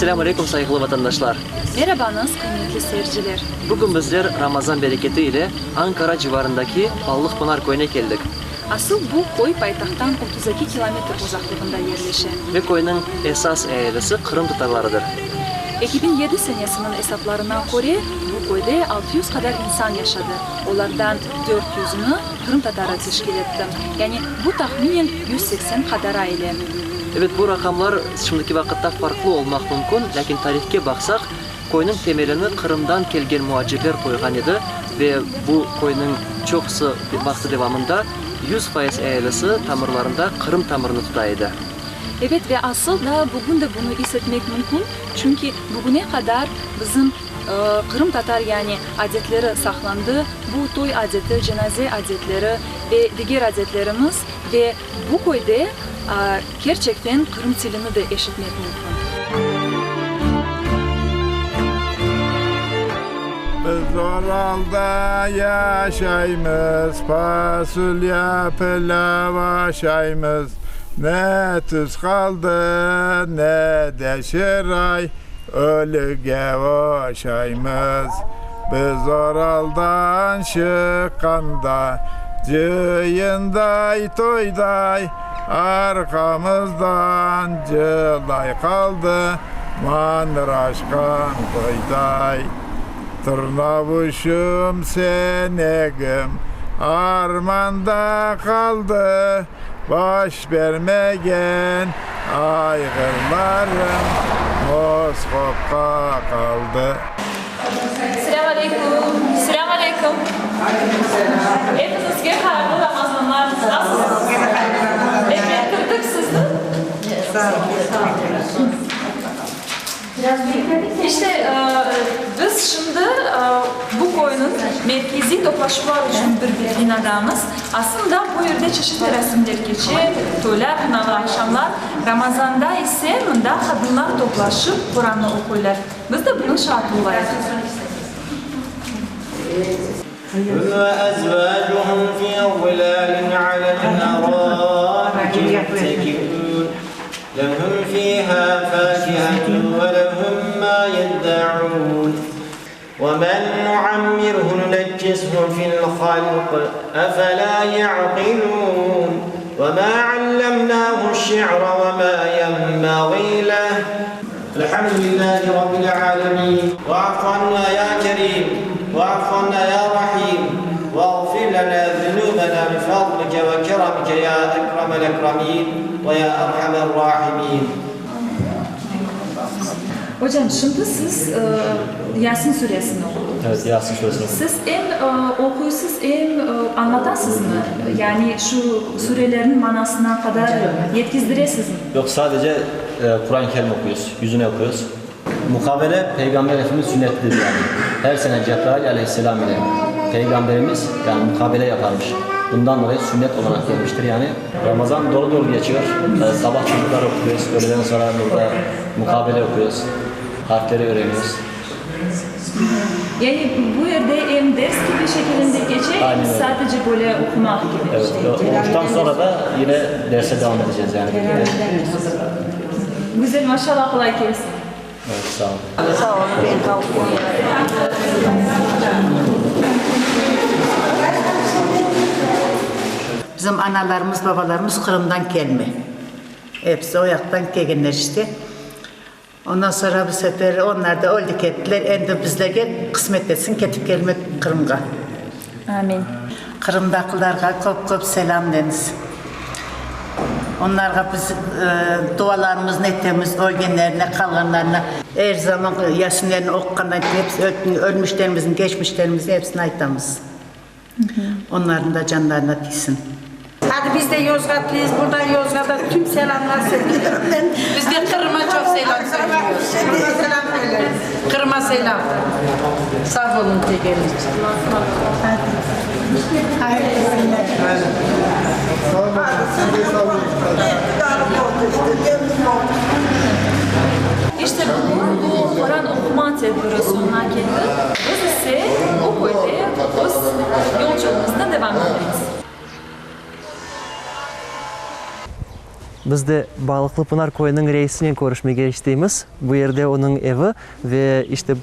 Selamünaleyküm saygılı vatandaşlar. Merhabanız kıymetli seyirciler. Bugün bizler Ramazan bereketi ile Ankara civarındaki Ballıkpınar Köyü'ne geldik. Asıl bu koy paytahttan 32 kilometre uzaklığında yerleşen. Ve köyün esas ailesi Kırım Tatarlarıdır. 2007 senesinin hesaplarına göre bu köyde 600 kadar insan yaşadı. Onlardan 400'ünü Kırım Tatarı teşkil etti. Yani bu tahminen 180 kadar aile. Evet, bu rakamlar şimdiki vakitte farklı olmak mümkün. Lakin tarihke baksak, köyün temelini Kırım'dan kelgen muhacirler koygan idi ve bu köyün çoksu vakti devamında 100% ailesi tamirlarında Kırım tamirini tutaydı. Evet ve asıl da bugün de bunu hissetmek mümkün. Çünkü bugüne kadar bizim Kırım Tatar yani adetleri saklandı. Bu toy adeti, cenaze adetleri ve diğer adetlerimiz ve bu köyde gerçekten Kırım dilini de eşitmek mümkün. Biz oralda yaşaymız, fasulye pilav aşaymız. Ne tuz kaldı ne de şiray, ölüge aşaymız. Biz oraldan çıkanda, cıyınday toyday, arkamızdan cılay kaldı, manraşkan toyday. Tırnavuşum senegim armanda kaldı, baş vermegen aygırlarım Moskop'a kaldı. Selamünaleyküm. Selamünaleyküm. Hepinizge hayırlı Ramazanlar. Nasılsınız? Beklettirdik sizi. Sağ olun. İşte biz şimdi bu koyunun merkezi toplaşmalar için bir binadamız. Aslında bu yerde çeşitli resimler geçiyor, toylar, kınalar, akşamlar. Ramazan'da ise bunda kadınlar toplaşıp Kur'an'ı okurlar. Biz de bunun şahidi olayız. وأزواجهم في ظلال على الأرائك متكئون لهم فيها فاكهة ولهم ما يدعون ومن نعمره ننجسه في الخلق أفلا يعقلون وما علمناه الشعر وما ينبغي له الحمد لله رب العالمين واعف عنا يا كريم واعف عنا يا رحيم واغفر لنا ذنوبنا بفضلك وكرمك يا أكرم الأكرمين ويا أرحم الراحمين. Hocam şimdi siz Yasin suresini okudunuz. Evet, Yasin suresini okudum. Siz okuyusuz anlatasınız mı? Yani şu surelerin manasına kadar yetkizdiresiniz mi? Yok, sadece Kur'an-ı Kerim okuyoruz, yüzüne okuyoruz. Mukabele Peygamber Efendimiz sünnetlidir yani. Her sene Cebrail aleyhisselam ile Peygamberimiz yani mukabele yaparmış. Bundan dolayı sünnet olarak gelmiştir yani. Ramazan dolu dolu geçiyor. Sabah çocuklar okuyoruz, öğleden sonra burada mukabele okuyoruz. Harfleri öğreniyoruz. Yani bu yerde hem ders gibi şeklinde geçecek, sadece böyle okumak gibi. Evet, oruçtan sonra da yine derse devam edeceğiz yani. Güzel, maşallah, kolay gelsin. Evet, sağ olun. Sağ olun, ben kalkıyorum. Bizim analarımız, babalarımız Kırım'dan gelme. Hepsi o yaktan gelgenler işte. Ondan sonra bu sefer onlar da öldük ettiler. Endi bizlerge kısmet etsin, ketip gelmek Kırım'a. Amin. Kırımdakilarga köp selam deniz. Onlarga biz dualarımız netemiz, ölgenlerine, kalganlarına her zaman Yasinlerini okukandan hepsi ölmüşlerimizin, geçmişlerimizin hepsini aytamız. Onların da canlarına değsin. Hadi biz de Yozgatlıyız. Buradan Yozgat'a tüm selamlar söylüyorum ben. Biz de Kırım'a çok selam söylüyoruz. Kırım'a selam söyleriz. Kırım'a selam. Sağ olun tekeniz için. İşte bu Kur'an okuma tedbiri sonuna geldi. Biz ise o köyde biz yolculuğumuzda devam ederiz. Biz de Balıklı Pınar Koyu'nun reisiyle görüşmeye geçtiğimiz. Bu yerde onun evi ve işte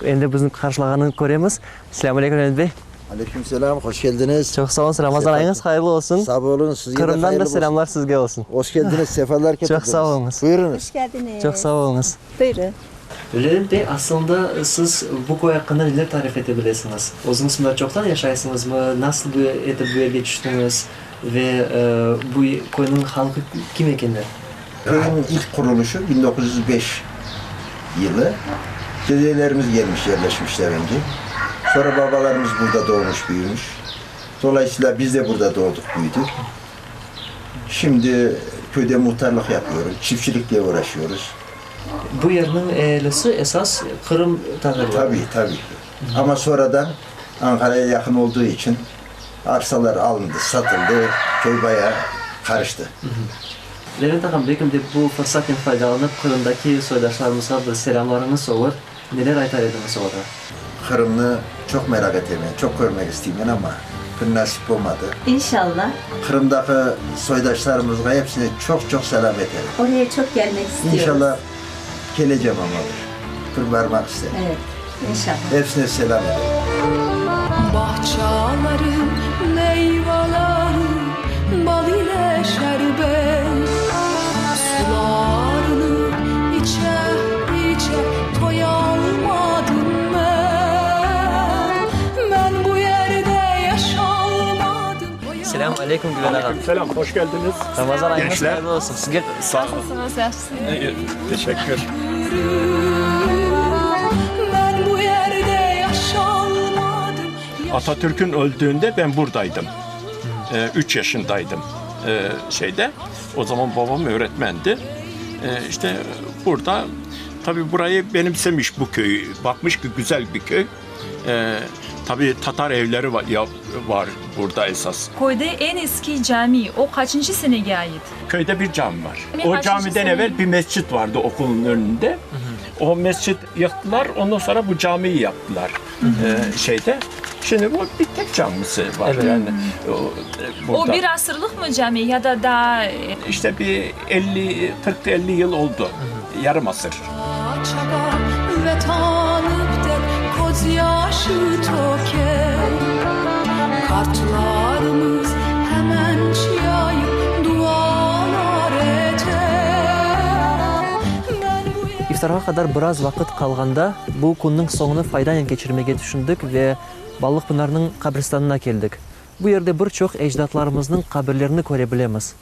endi bizim karşılağını görüyoruz. Selamünaleyküm Mehmet Bey. Aleykümselam, hoş geldiniz. Çok sağ olun. Ramazan ayınız hayırlı olsun. Sağ olun, sizge de Kırım'dan hayırlı da olsun. selamlar sizge olsun. Hoş geldiniz, sefalar getirdiniz. Çok sağ olunuz. Buyurunuz. Geldiniz. Çok sağ olunuz. Buyurun. Levent Bey, aslında siz bu koy hakkında neler tarif edebilirsiniz? Uzun burada çoktan yaşaysınız mı? Nasıl bu yerge düştünüz? Ve bu koyunun halkı kim ekenler? Köyün ilk kuruluşu 1905 yılı. Dedelerimiz gelmiş, yerleşmişler önce. Sonra babalarımız burada doğmuş, büyümüş. Dolayısıyla biz de burada doğduk, büyüdük. Şimdi köyde muhtarlık yapıyoruz, çiftçilikle uğraşıyoruz. Bu yerinin ehlisi esas Kırım Tatarları. Tabii. Ama sonradan Ankara'ya yakın olduğu için arsalar alındı, satıldı, köy bayağı karıştı. Levent Ağam, belki de bu fırsattan faydalanıp Kırım'daki soydaşlarımıza bir selamlarınız olur. Neler aytar ediniz orada? Kırım'ı çok merak ettim, çok görmek istedim ama bir nasip olmadı. İnşallah. Kırım'daki soydaşlarımızla hepsine çok selam ederim. Oraya çok gelmek istiyoruz. İnşallah geleceğim ama bir varmak isterim. Evet, inşallah. Hepsine selam ederim. Bahçalarım, meyveleri, bal ile şerbet, sularını içe doyamadım ben bu yerde yaşamadım. Selamun Aleyküm Güven Ağam. Selam, hoş geldiniz. Ramazan ayınız Gençler. hayırlı olsun. Sizge Sağ olun. Teşekkür. Ben bu yerde yaşamadım. Atatürk'ün öldüğünde ben buradaydım. 3 yaşındaydım şeyde. O zaman babam öğretmendi. İşte burada tabii burayı benimsemiş bu köy. Bakmış ki güzel bir köy. Tabii Tatar evleri var burada esas. Koyda en eski cami o kaçıncı seneye ait? Köyde bir cami var. Kaçıncı O camiden sene? evvel bir mescit vardı okulun önünde. O mescit yıktılar, ondan sonra bu camiyi yaptılar şeyde. Şimdi bu bir tek camisi var yani. O bir asırlık mı cami ya da daha... İşte bir 40-50 yıl oldu. Yarım asır. Çaba ve tanıp de koz yaşı toke kartlarımız hemen çiyayıp dualar eter ben bu İftara kadar biraz vakit kalganda bu kunun sonunu faydalı geçirmeye düşündük ve Balık Pınarı'nın kabristanına geldik. Bu yerde birçok ecdatlarımızın kabirlerini görebiliriz.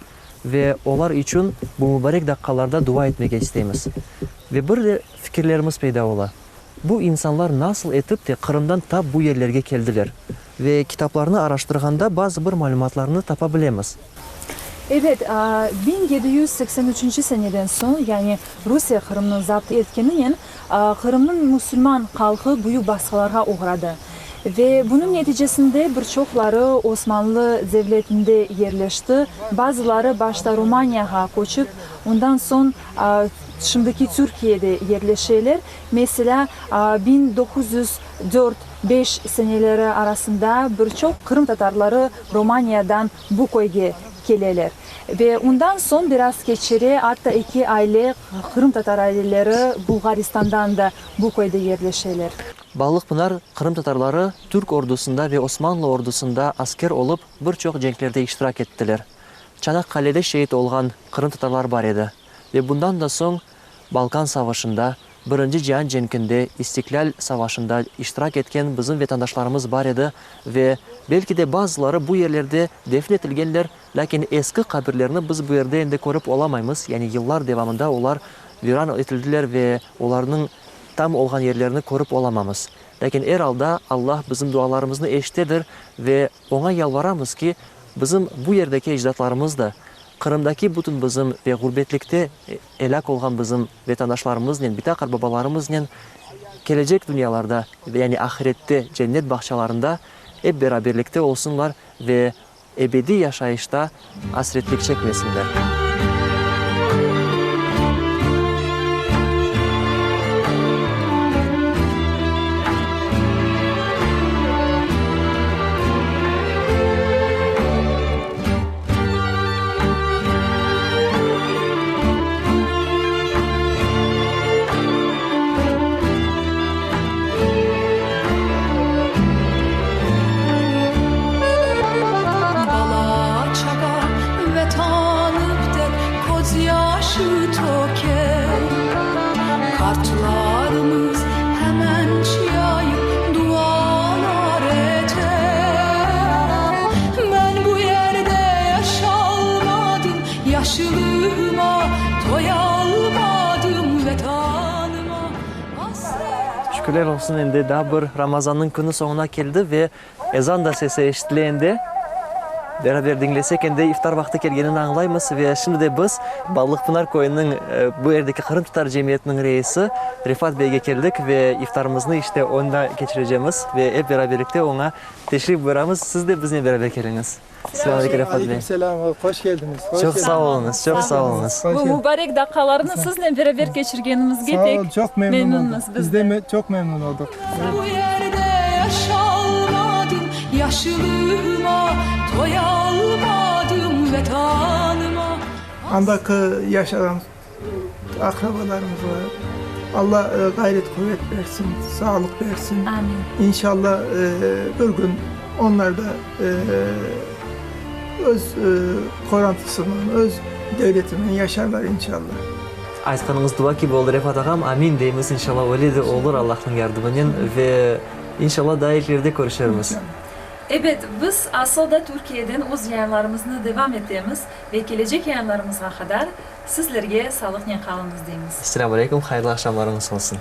Ve onlar için bu mübarek dakikalarda dua etmek isteyimiz. Ve bir de fikirlerimiz peyda ola. Bu insanlar nasıl etip de Kırım'dan ta bu yerlerge geldiler. Ve kitaplarını araştırganda bazı bir malumatlarını tapabilemiz. Evet, 1783 seneden son yani Rusya Kırım'ın zapt etkeniyle Kırım'ın Müslüman halkı büyük baskılara uğradı. Ve bunun neticesinde birçokları Osmanlı Devleti'nde yerleşti. Bazıları başta Romanya'ya koçup ondan son şimdiki Türkiye'de yerleşirler. Mesela 1904-5 seneleri arasında birçok Kırım Tatarları Romanya'dan bu köyge gelirler. Ve ondan son biraz geçiri hatta 2 aile Kırım Tatar aileleri Bulgaristan'dan da bu köyde yerleşirler. Balıkpınar Kırım Tatarları Türk ordusunda ve Osmanlı ordusunda asker olup birçok cenklerde iştirak ettiler. Çanakkale'de şehit olan Kırım Tatarlar var idi. Ve bundan da son Balkan Savaşı'nda, 1. Cihan Cenkinde, İstiklal Savaşı'nda iştirak etken bizim vatandaşlarımız var idi. Ve belki de bazıları bu yerlerde defnetilgenler, lakin eski kabirlerini biz bu yerde indi görüp olamayız. Yani yıllar devamında onlar viran etildiler ve onların tam olğan yerlerini korup olamamız. Lakin herhalde Allah bizim dualarımızı eşitedir ve ona yalvaramız ki bizim bu yerdeki ecdatlarımız da Kırım'daki bütün bizim ve gurbetlikte helak olğan bizim vatandaşlarımızla, bitakar babalarımızla gelecek dünyalarda yani ahirette cennet bahçelerinde hep beraberlikte olsunlar ve ebedi yaşayışta hasretlik çekmesinler. Şükürler olsun, endi daha bir Ramazan'ın günü sonuna geldi ve ezan da sesi eşitlendi. Beraber dinlesek endi iftar vakti gelgenini anlaymız ve şimdi de biz Ballıkpınar koyunun bu yerdeki Kırım Tutar Cemiyeti'nin reisi Rifat Bey'e geldik ve iftarımızı işte onda geçireceğimiz ve hep beraberlikte ona teşrif buyuramiz. Siz de bizimle beraber geliniz. Selamünaleyküm Rifat Bey. Selam, hoş geldiniz. Çok sağ olunuz, çok sağ olunuz. Bu mübarek dakikalarını sizinle beraber geçirgenimizge Sağ pek olun, çok memnun memnunuz olduk. biz Biz de çok memnun olduk. Bu yerde yaşalmadım, yaşlılığıma doyalmadım vetanıma. Andaki yaşayan akrabalarımız var. Allah gayret kuvvet versin, sağlık versin. Amin. İnşallah bir gün onlar da öz korantısının, öz devletinin yaşarlar inşallah. Aytkanınız dua gibi olur Rifat ağam. Amin deyimiz inşallah öyle de olur Allah'ın yardımıyla ve inşallah daha ileride görüşürüz. Evet, biz aslında Türkiye'den öz yayınlarımızı devam ettiğimiz ve gelecek yayınlarımıza kadar sizlerge sağlıkla kalınız deyimiz. Selamünaleyküm, hayırlı akşamlarınız olsun.